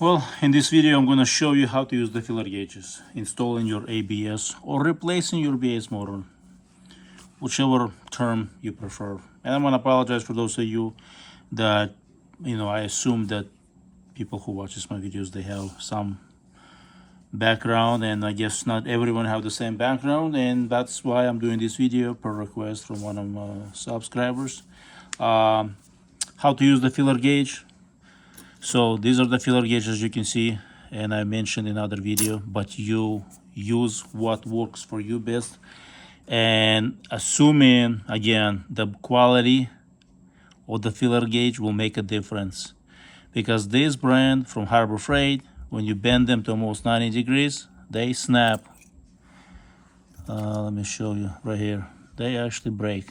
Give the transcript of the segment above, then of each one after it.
Well, in this video I'm going to show you how to use the filler gauges, installing your ABS or replacing your ABS motor, whichever term you prefer. And I'm going to apologize for those of you that, I assume that people who watches my videos, they have some background, and I guess not everyone have the same background, and that's why I'm doing this video per request from one of my subscribers. How to use the filler gauge. So these are the filler gauges you can see, and I mentioned in other video, but you use what works for you best, and assuming again the quality of the filler gauge will make a difference, because this brand from Harbor Freight, when you bend them to almost 90 degrees, they snap. Let me show you right here. They actually break.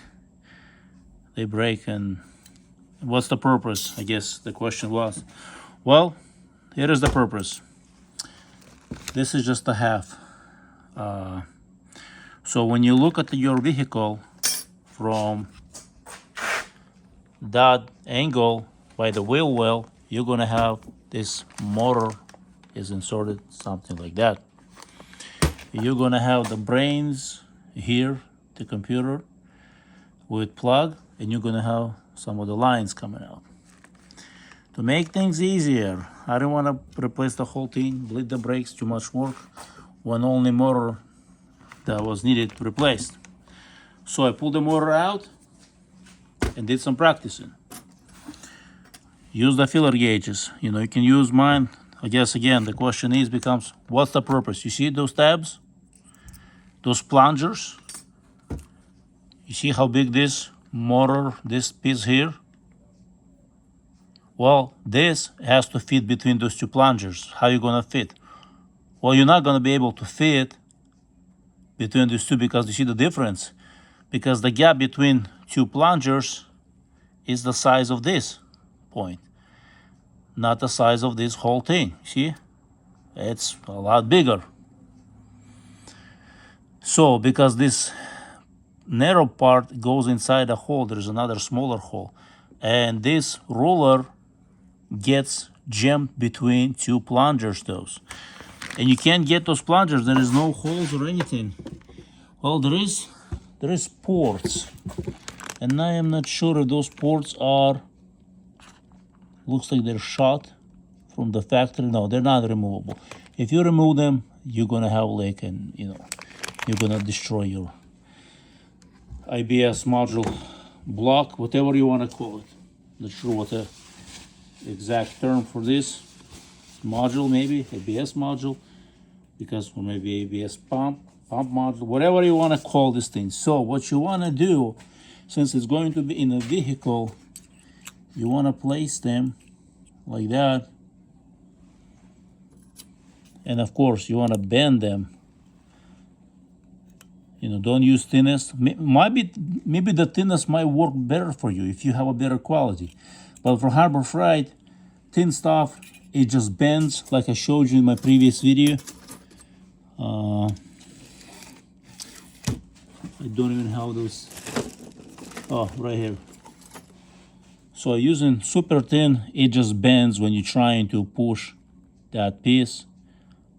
They break, and what's the purpose? I guess the question was. Well, here is the purpose. This is just a half. So when you look at your vehicle from that angle by the wheel well, you're gonna have this motor is inserted, something like that. You're gonna have the brains here, the computer with plug, and you're gonna have some of the lines coming out. To make things easier, I don't want to replace the whole thing, bleed the brakes, too much work, when only motor that was needed replaced. So I pulled the motor out and did some practicing. Use the filler gauges. You can use mine. I guess again the question becomes, what's the purpose? You see those tabs, those plungers? You see how big this motor, this piece here? Well, this has to fit between those two plungers. How are you gonna fit? Well, you're not gonna be able to fit between these two, because you see the difference? Because the gap between two plungers is the size of this point, not the size of this whole thing. See? It's a lot bigger. So because this narrow part goes inside a hole, there's another smaller hole, and this ruler gets jammed between two plungers, those. And you can't get those plungers, there is no holes or anything. Well, there is ports, and I am not sure if those ports are, looks like they're shot from the factory. No, they're not removable. If you remove them, you're gonna have leak, and you're gonna destroy your ABS module block, whatever you want to call it. Not sure what the exact term for this module, maybe ABS module, because, or maybe ABS pump module, whatever you want to call this thing. So what you want to do, since it's going to be in a vehicle, you want to place them like that, and of course you want to bend them. Don't use thinnest. Maybe the thinnest might work better for you if you have a better quality. But for Harbor Freight, thin stuff, it just bends, like I showed you in my previous video. I don't even have those. Oh, right here. So using super thin, it just bends when you're trying to push that piece,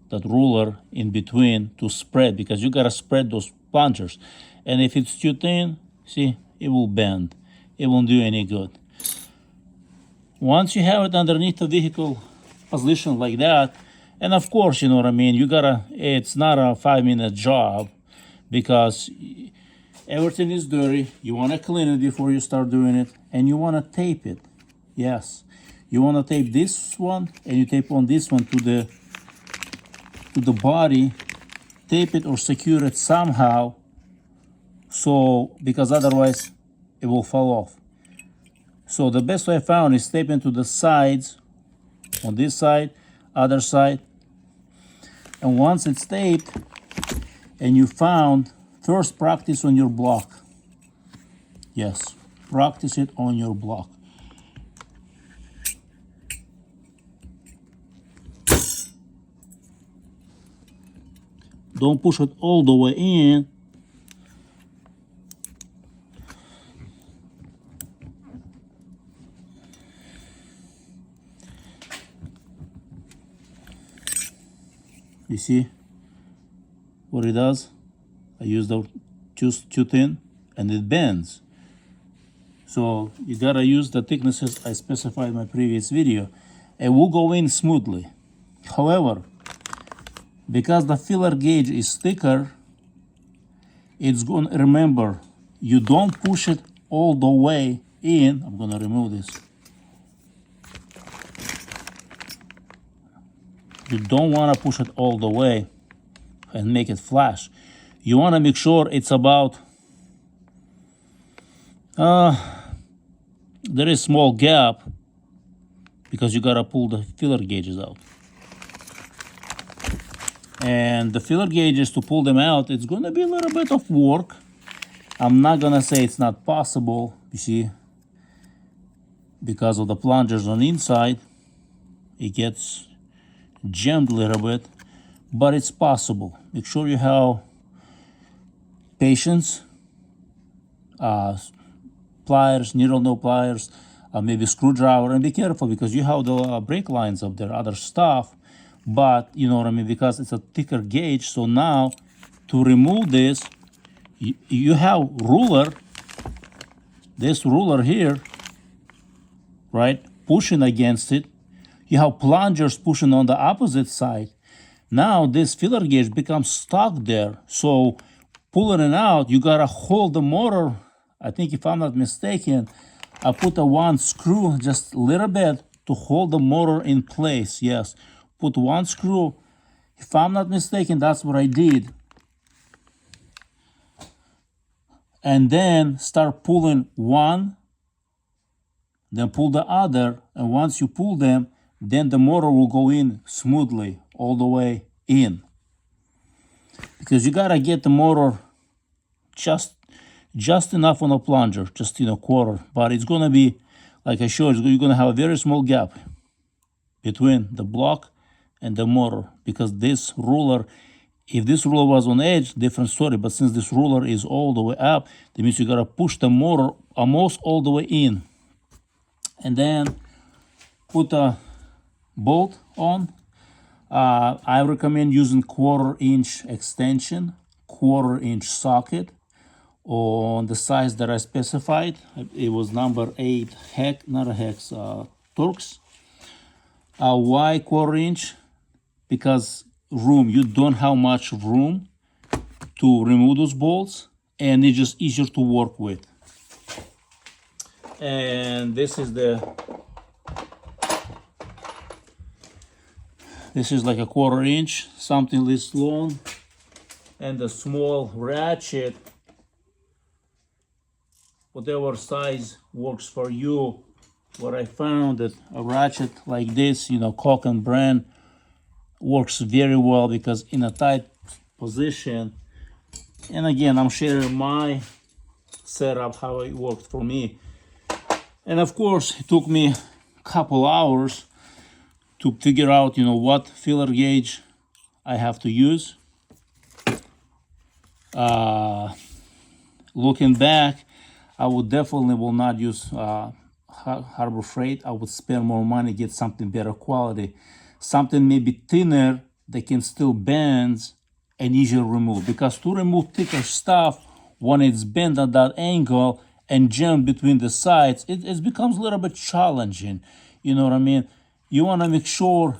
that ruler in between to spread, because you gotta spread those plungers. And if it's too thin, see, it will bend. It won't do any good. Once you have it underneath the vehicle position like that, and of course, you know what I mean, it's not a 5-minute job, because everything is dirty. You want to clean it before you start doing it, and you want to tape it. Yes, you want to tape this one, and you tape on this one to the body. Tape it or secure it somehow, so, because otherwise it will fall off. So the best way I found is taping to the sides, on this side, other side. And once it's taped and you found, first practice on your block. Yes, practice it on your block. Don't push it all the way in. You see what it does? I use the too thin and it bends. So you gotta use the thicknesses I specified in my previous video. It will go in smoothly. However, because the filler gauge is thicker, it's going to, remember, you don't push it all the way in. I'm gonna remove this. You don't wanna push it all the way and make it flash. You wanna make sure it's about, there is small gap because you gotta pull the filler gauges out. And the filler gauges, to pull them out, it's gonna be a little bit of work. I'm not gonna say it's not possible, you see, because of the plungers on the inside, it gets jammed a little bit, but it's possible. Make sure you have patience, pliers, needle no pliers, maybe screwdriver, and be careful because you have the brake lines up there, other stuff. But you know what I mean, because it's a thicker gauge. So now to remove this, you have ruler, this ruler here, right, pushing against it. You have plungers pushing on the opposite side. Now this filler gauge becomes stuck there. So pulling it out, you gotta hold the motor. I think, if I'm not mistaken, I put a one screw just a little bit to hold the motor in place. Yes, put one screw. If I'm not mistaken, that's what I did. And then start pulling one, then pull the other. And once you pull them, then the motor will go in smoothly all the way in. Because you gotta get the motor just enough on a plunger, just in a quarter. But it's gonna be, like I showed you, you're gonna have a very small gap between the block and the motor, because this ruler, if this ruler was on edge, different story, but since this ruler is all the way up, that means you gotta push the motor almost all the way in. And then put a bolt on. I recommend using 1/4 inch extension, 1/4 inch socket on the size that I specified. It was number 8 hex, not a hex, Torx. Why 1/4 inch? Because room, you don't have much room to remove those bolts, and it's just easier to work with. And this is like a 1/4 inch, something this long, and the small ratchet, whatever size works for you. What I found that a ratchet like this, you know, Cock and brand, works very well because in a tight position. And again, I'm sharing my setup, how it worked for me. And of course, it took me a couple hours to figure out, you know, what filler gauge I have to use. Looking back, I would definitely will not use Harbor Freight. I would spend more money, get something better quality, something maybe thinner that can still bend and easier remove. Because to remove thicker stuff when it's bent at that angle and jammed between the sides, it becomes a little bit challenging. You know what I mean? You want to make sure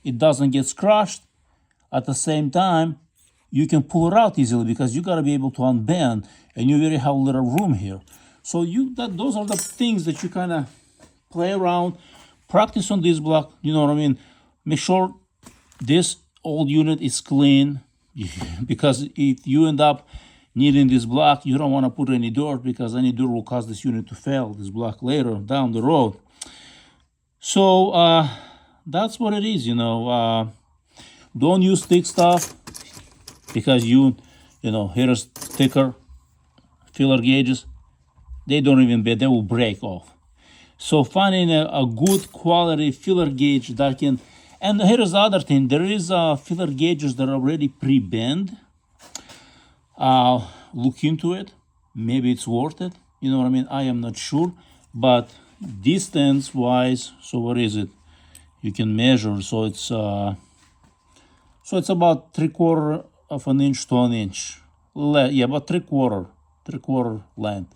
it doesn't get crushed. At the same time, you can pull it out easily because you got to be able to unbend, and you really have a little room here. So those are the things that you kind of play around, practice on this block. You know what I mean? Make sure this old unit is clean, because if you end up needing this block, you don't want to put any dirt, because any dirt will cause this unit to fail, this block, later down the road. So that's what it is, you know. Don't use thick stuff, because you know, here's thicker filler gauges. They don't even bend, they will break off. So finding a good quality filler gauge that can, and here's the other thing, there is filler gauges that are already pre-bent. Look into it, maybe it's worth it, you know what I mean? I am not sure, but distance wise, so what is it? You can measure, so it's So it's about 3/4 of an inch to an inch. Yeah, about 3/4 length.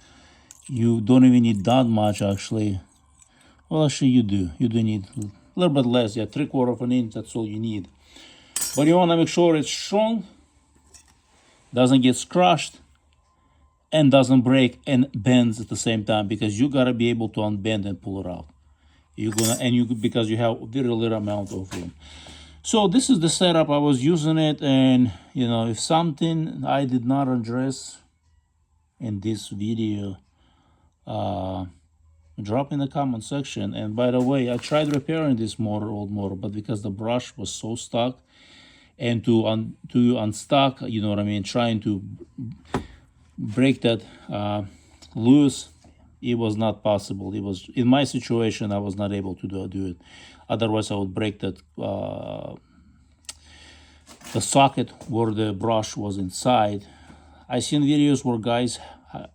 You don't even need that much actually. Well, actually you do. You do need a little bit less. Yeah, 3/4 of an inch, that's all you need. But you want to make sure it's strong, doesn't get crushed, and doesn't break and bends at the same time, because you gotta be able to unbend and pull it out. Because you have very little amount of room. So this is the setup. I was using it, and if something I did not address in this video, drop in the comment section. And by the way, I tried repairing this old motor, but because the brush was so stuck, and to unstuck, trying to break that loose, it was not possible. It was, in my situation, I was not able to do it. Otherwise I would break that the socket where the brush was inside. I seen videos where guys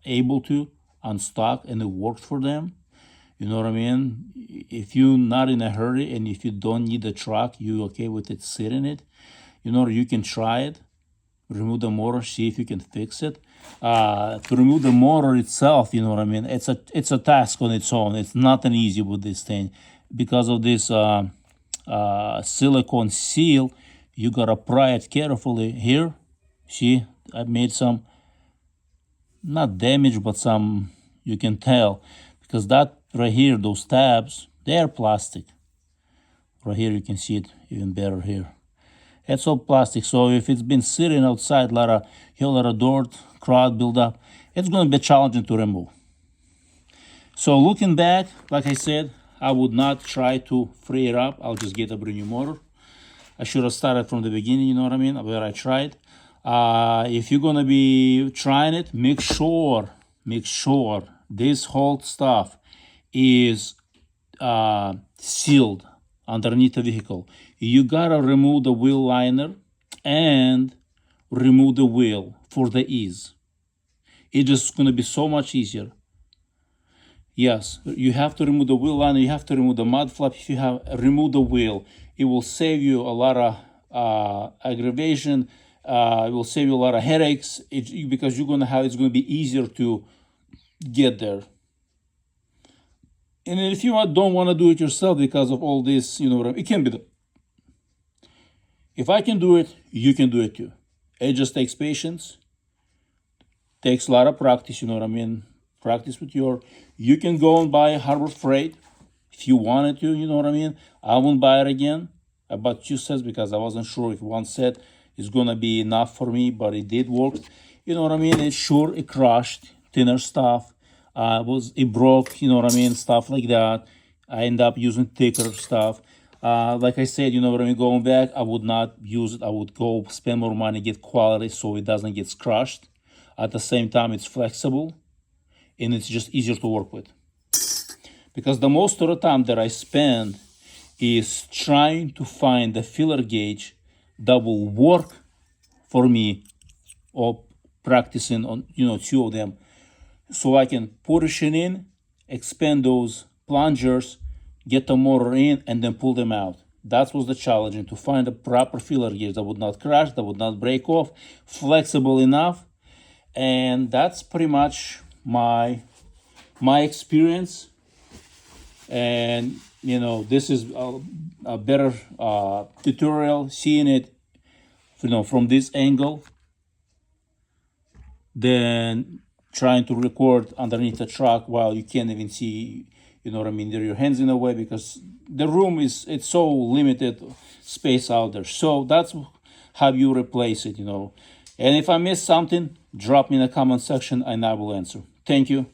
able to unstuck and it worked for them. You know what I mean? If you're not in a hurry and if you don't need the truck, you okay with it sitting it, you can try it. Remove the motor, see if you can fix it. To remove the motor itself, it's a task on its own. It's nothing easy with this thing. Because of this silicone seal, you gotta pry it carefully. Here, see, I made some, not damage, but some, you can tell, because that right here, those tabs, they're plastic. Right here, you can see it even better here. It's all plastic, so if it's been sitting outside, a lot of dirt, crowd buildup, it's going to be challenging to remove. So looking back, like I said, I would not try to free it up. I'll just get a brand new motor. I should have started from the beginning, you know what I mean, where I tried. If you're going to be trying it, make sure this whole stuff is sealed underneath the vehicle. You gotta remove the wheel liner and remove the wheel for the ease. It's just gonna be so much easier. Yes, you have to remove the wheel liner, you have to remove the mud flap. If you have remove the wheel, it will save you a lot of aggravation. It will save you a lot of headaches, because it's gonna be easier to get there. And if you don't want to do it yourself because of all this, it can be done. If I can do it, you can do it too. It just takes patience, takes a lot of practice, practice with you can go and buy Harbor Freight if you wanted to, I won't buy it again. I bought 2 sets because I wasn't sure if one set is gonna be enough for me, but it did work. It crushed thinner stuff. It broke, stuff like that. I end up using thicker stuff. Like I said, going back, I would not use it. I would go spend more money, get quality so it doesn't get crushed. At the same time, it's flexible and it's just easier to work with. Because the most of the time that I spend is trying to find the filler gauge that will work for me, or practicing on, 2 of them, so I can push it in, expand those plungers, get the motor in, and then pull them out. That was the challenge, and to find the proper filler gauge that would not crash, that would not break off, flexible enough. And that's pretty much my experience. And this is a better tutorial, seeing it from this angle than trying to record underneath the truck while you can't even see, there are your hands in the way, because the room it's so limited space out there. So that's how you replace it. And if I missed something, drop me in the comment section and I will answer. Thank you.